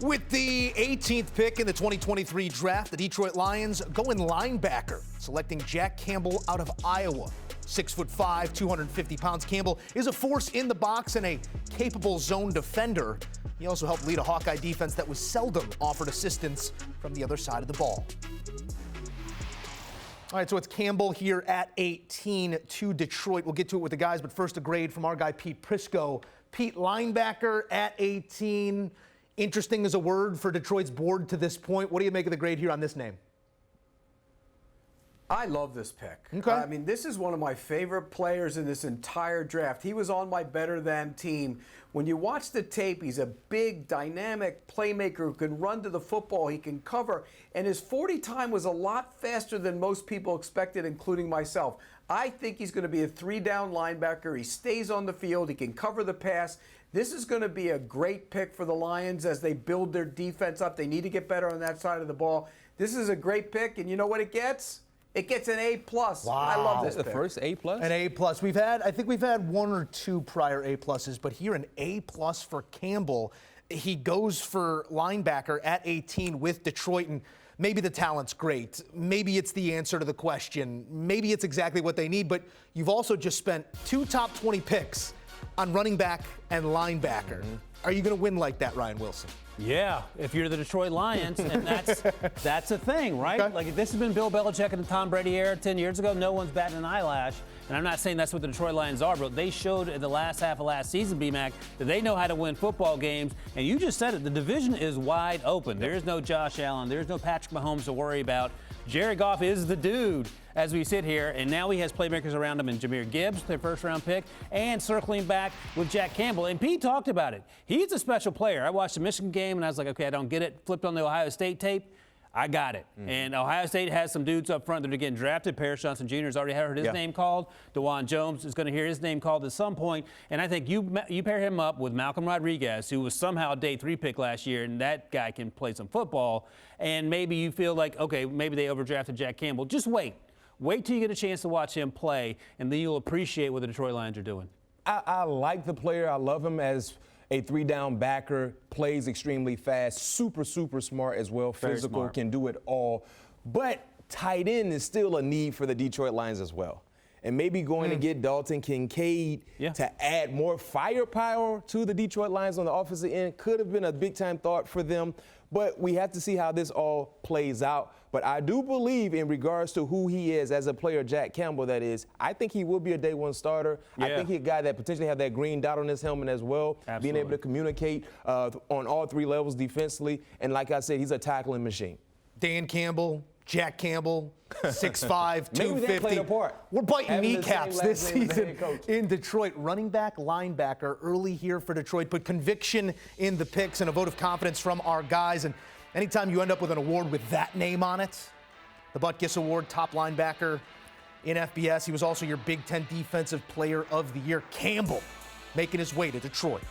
With the 18th pick in the 2023 draft, the Detroit Lions going linebacker, selecting Jack Campbell out of Iowa. 6'5", 250 pounds. Campbell is a force in the box and a capable zone defender. He also helped lead a Hawkeye defense that was seldom offered assistance from the other side of the ball. All right, so it's Campbell here at 18 to Detroit. We'll get to it with the guys, but first a grade from our guy Pete Prisco. Pete, linebacker at 18. Interesting is a word for Detroit's board to this point. What do you make of the grade here on this name? I love this pick. Okay. I mean, this is one of my favorite players in this entire draft. He was on my better than team. When you watch the tape, he's a big, dynamic playmaker who can run to the football, he can cover, and his 40 time was a lot faster than most people expected, including myself. I think he's going to be a 3-down linebacker. He stays on the field. He can cover the pass. This is going to be a great pick for the Lions as they build their defense up. They need to get better on that side of the ball. This is a great pick, and you know what it gets? It gets an A+. Wow. I love this pick. The first A+? An A+. I think we've had one or two prior A+, but here an A+ for Campbell. He goes for linebacker at 18 with Detroit, and maybe the talent's great. Maybe it's the answer to the question. Maybe it's exactly what they need, but you've also just spent 2 top 20 picks on running back and linebacker. Are you going to win like that, Ryan Wilson? Yeah, if you're the Detroit Lions, and that's a thing, right? Okay. Like, if this has been Bill Belichick and the Tom Brady era 10 years ago, no one's batting an eyelash. And I'm not saying that's what the Detroit Lions are, but they showed in the last half of last season, B-Mac, that they know how to win football games. And you just said it, the division is wide open. There is no Josh Allen. There's no Patrick Mahomes to worry about. Jared Goff is the dude as we sit here, and now he has playmakers around him in Jahmyr Gibbs, their first-round pick, and circling back with Jack Campbell. And Pete talked about it. He's a special player. I watched the Michigan game, and I was like, okay, I don't get it. Flipped on the Ohio State tape. I got it. And Ohio State has some dudes up front that are getting drafted. Paris Johnson Jr. has already heard his name called. DeJuan Jones is going to hear his name called at some point. And I think you pair him up with Malcolm Rodriguez, who was somehow a day 3 pick last year, and that guy can play some football. And maybe you feel like, okay, maybe they overdrafted Jack Campbell. Just wait. Wait till you get a chance to watch him play, and then you'll appreciate what the Detroit Lions are doing. I like the player. I love him as a 3-down backer, plays extremely fast, super smart as well, physical, can do it all. But tight end is still a need for the Detroit Lions as well. And maybe going to get Dalton Kincaid to add more firepower to the Detroit Lions on the offensive end could have been a big-time thought for them. But we have to see how this all plays out. But I do believe in regards to who he is as a player, Jack Campbell, that is, I think he will be a day 1 starter. I think he's a guy that potentially have that green dot on his helmet as well, being able to communicate on all 3 levels defensively. And like I said, he's a tackling machine. Dan Campbell, Jack Campbell, 6'5", 250. Maybe they played a part. We're biting kneecaps this season in Detroit. Running back, linebacker, early here for Detroit, but conviction in the picks and a vote of confidence from our guys. And anytime you end up with an award with that name on it, the Butkus Award, top linebacker in FBS. He was also your Big Ten Defensive Player of the Year. Campbell making his way to Detroit.